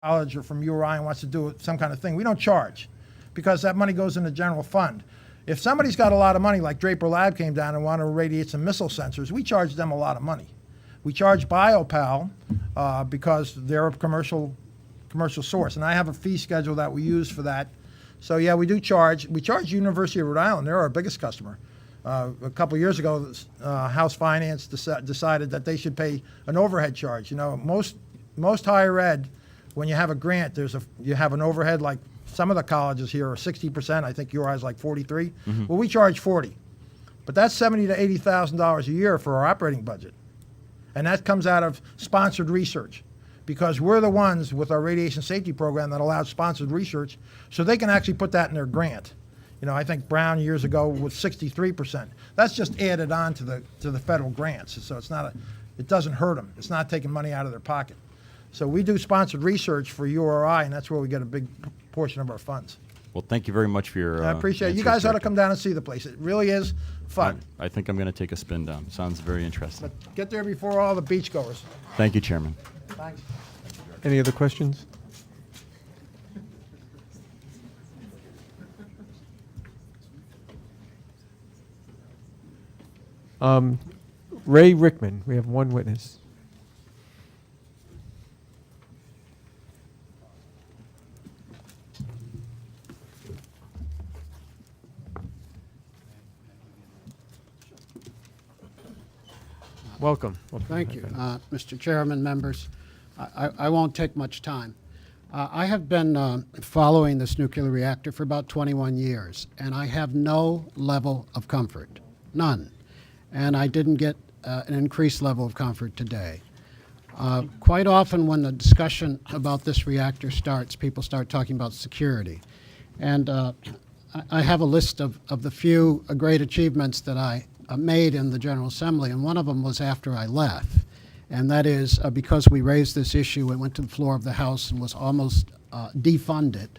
college or from URI and wants to do some kind of thing, we don't charge because that money goes in the general fund. If somebody's got a lot of money, like Draper Lab came down and wanted to irradiate some missile sensors, we charge them a lot of money. We charge BioPal because they're a commercial source, and I have a fee schedule that we use for that. So yeah, we do charge. We charge University of Rhode Island. They're our biggest customer. A couple of years ago, House Finance decided that they should pay an overhead charge. You know, most higher ed, when you have a grant, you have an overhead. Like some of the colleges here are 60%. I think URI is like 43. Mm-hmm. Well, we charge 40, but that's $70,000 to $80,000 a year for our operating budget, and that comes out of sponsored research, because we're the ones with our radiation safety program that allows sponsored research, so they can actually put that in their grant. You know, I think Brown years ago was 63%. That's just added on to the federal grants, so it doesn't hurt them. It's not taking money out of their pocket. So we do sponsored research for URI, and that's where we get a big portion of our funds. Well, thank you very much for your I appreciate it. You guys ought to come down and see the place. It really is fun. I think I'm going to take a spin down. Sounds very interesting. But get there before all the beachgoers. Thank you, Chairman. Thanks. Any other questions? Ray Rickman, we have one witness. Welcome. Thank you, Mr. Chairman, members. I won't take much time. I have been following this nuclear reactor for about 21 years, and I have no level of comfort, none. And I didn't get an increased level of comfort today. Quite often when the discussion about this reactor starts, people start talking about security. And I have a list of the few great achievements that I made in the General Assembly, and one of them was after I left. And that is because we raised this issue, it went to the floor of the House and was almost defunded.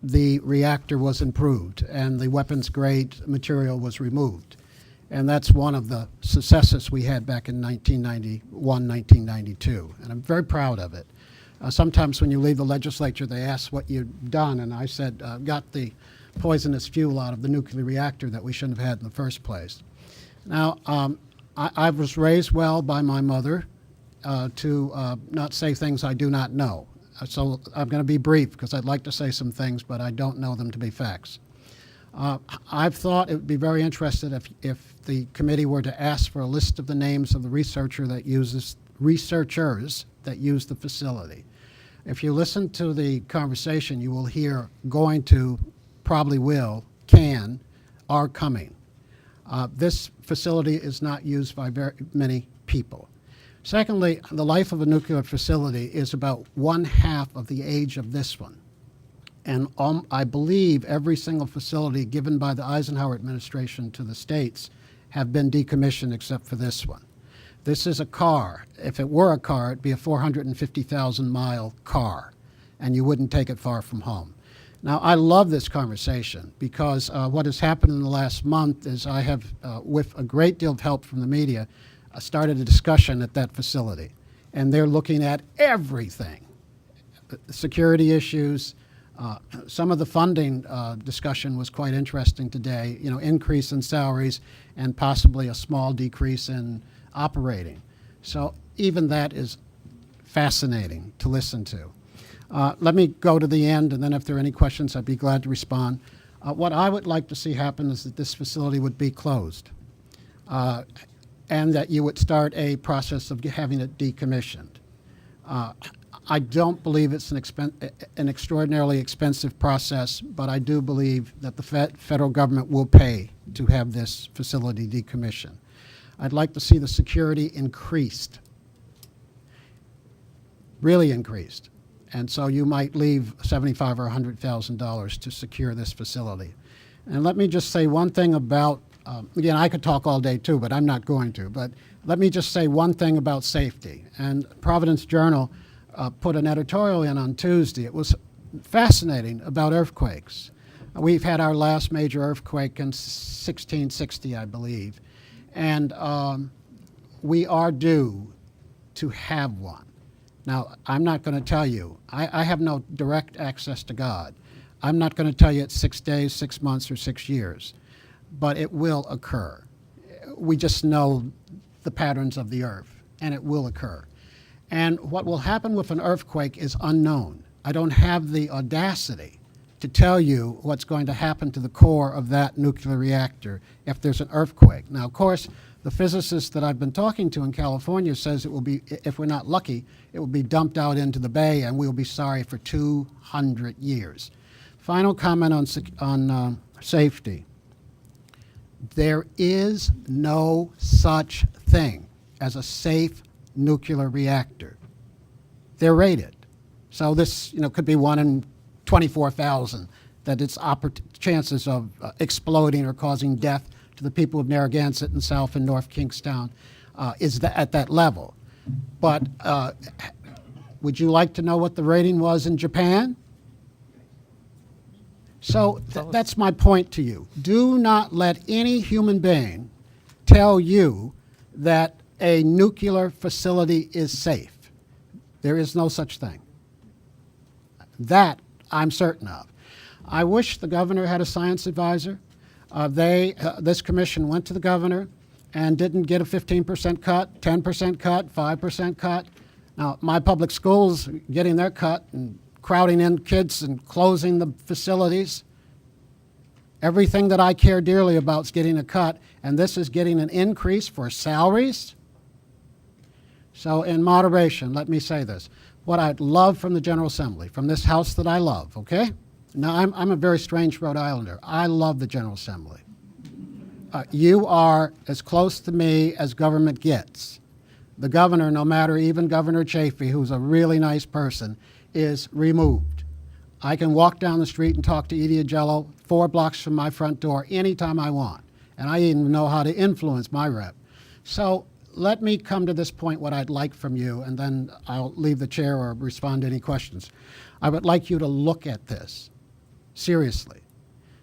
The reactor was improved and the weapons grade material was removed. And that's one of the successes we had back in 1991, 1992. And I'm very proud of it. Sometimes when you leave the legislature, they ask what you've done, and I said, got the poisonous fuel out of the nuclear reactor that we shouldn't have had in the first place. Now, I was raised well by my mother to not say things I do not know. So I'm going to be brief because I'd like to say some things, but I don't know them to be facts. I've thought it would be very interesting if the committee were to ask for a list of the names of the researchers that use the facility. If you listen to the conversation, you will hear going to, probably will, can, are coming. This facility is not used by very many people. Secondly, the life of a nuclear facility is about 1/2 of the age of this one. And I believe every single facility given by the Eisenhower administration to the states have been decommissioned except for this one. This is a car. If it were a car, it'd be a 450,000-mile car, and you wouldn't take it far from home. Now, I love this conversation because what has happened in the last month is I have, with a great deal of help from the media, started a discussion at that facility. And they're looking at everything, security issues. Some of the funding discussion was quite interesting today, you know, increase in salaries and possibly a small decrease in operating. So even that is fascinating to listen to. Let me go to the end, and then if there are any questions, I'd be glad to respond. What I would like to see happen is that this facility would be closed, and that you would start a process of having it decommissioned. I don't believe it's an extraordinarily expensive process, but I do believe that the federal government will pay to have this facility decommissioned. I'd like to see the security increased, really increased. And so you might leave $75,000 or $100,000 to secure this facility. And let me just say one thing about, again, I could talk all day too, but I'm not going to. But let me just say one thing about safety. And Providence Journal put an editorial in on Tuesday. It was fascinating about earthquakes. We've had our last major earthquake in 1660, I believe. And we are due to have one. Now, I'm not going to tell you. I have no direct access to God. I'm not going to tell you it's 6 days, 6 months, or 6 years, but it will occur. We just know the patterns of the earth, and it will occur. And what will happen with an earthquake is unknown. I don't have the audacity to tell you what's going to happen to the core of that nuclear reactor if there's an earthquake. Now, of course, the physicist that I've been talking to in California says it will be, if we're not lucky, it will be dumped out into the bay and we'll be sorry for 200 years. Final comment on safety. There is no such thing as a safe nuclear reactor. They're rated. So this, could be 1 in 24,000 that its chances of exploding or causing death to the people of Narragansett and South and North Kingstown is at that level. But would you like to know what the rating was in Japan? So that's my point to you. Do not let any human being tell you that a nuclear facility is safe. There is no such thing. That I'm certain of. I wish the governor had a science advisor. This commission went to the governor and didn't get a 15% cut, 10% cut, 5% cut. Now, my public schools getting their cut and crowding in kids and closing the facilities. Everything that I care dearly about is getting a cut, and this is getting an increase for salaries. So in moderation, let me say this. What I'd love from the General Assembly, from this House that I love, okay? Now, I'm a very strange Rhode Islander. I love the General Assembly. You are as close to me as government gets. The governor, no matter even Governor Chafee, who's a really nice person, is removed. I can walk down the street and talk to Edie Agello 4 blocks from my front door anytime I want. And I even know how to influence my rep. So let me come to this point, what I'd like from you, and then I'll leave the chair or respond to any questions. I would like you to look at this seriously.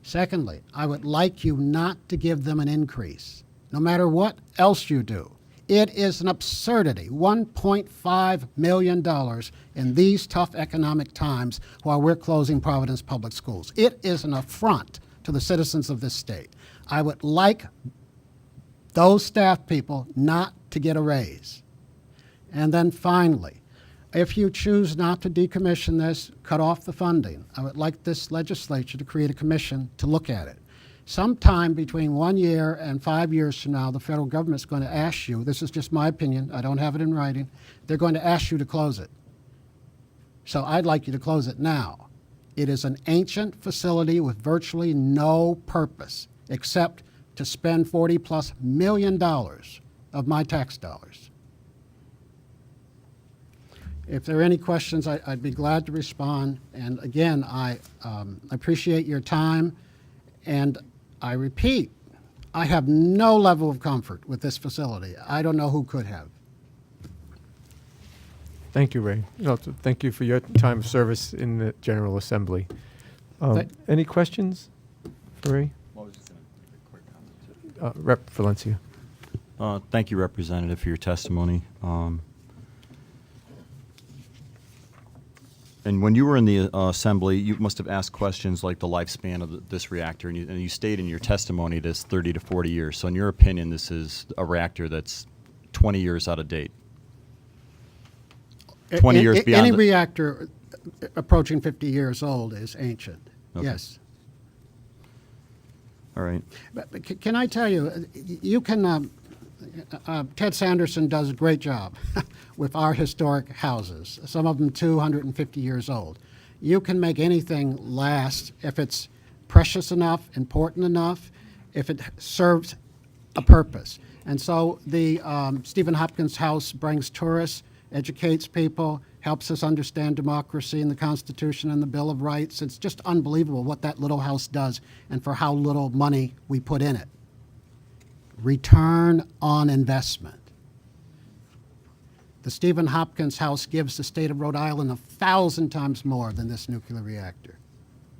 Secondly, I would like you not to give them an increase, no matter what else you do. It is an absurdity, $1.5 million in these tough economic times while we're closing Providence Public Schools. It is an affront to the citizens of this state. I would like those staff people not to get a raise. And then finally, if you choose not to decommission this, cut off the funding, I would like this legislature to create a commission to look at it. Sometime between 1 year and 5 years from now, the federal government's going to ask you, this is just my opinion, I don't have it in writing, they're going to ask you to close it. So I'd like you to close it now. It is an ancient facility with virtually no purpose except to spend $40+ million of my tax dollars. If there are any questions, I'd be glad to respond. And again, I appreciate your time. And I repeat, I have no level of comfort with this facility. I don't know who could have. Thank you, Ray. Thank you for your time of service in the General Assembly. Any questions for Ray? Rep. Valencia. Thank you, Representative, for your testimony. And when you were in the Assembly, you must have asked questions like the lifespan of this reactor, and you stated in your testimony it is 30 to 40 years. So in your opinion, this is a reactor that's 20 years out of date? 20 years beyond any reactor approaching 50 years old is ancient. Okay. Yes. All right. But can I tell you, you can, Ted Sanderson does a great job with our historic houses, some of them 250 years old. You can make anything last if it's precious enough, important enough, if it serves a purpose. And so the Stephen Hopkins House brings tourists, educates people, helps us understand democracy and the Constitution and the Bill of Rights. It's just unbelievable what that little house does and for how little money we put in it. Return on investment. The Stephen Hopkins House gives the state of Rhode Island 1,000 times more than this nuclear reactor.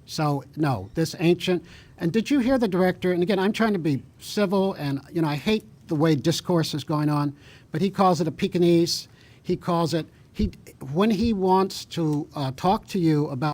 So, no, this ancient, and did you hear the director, and again, I'm trying to be civil, and I hate the way discourse is going on, but he calls it a Pekingese. He calls it when he wants to talk to you about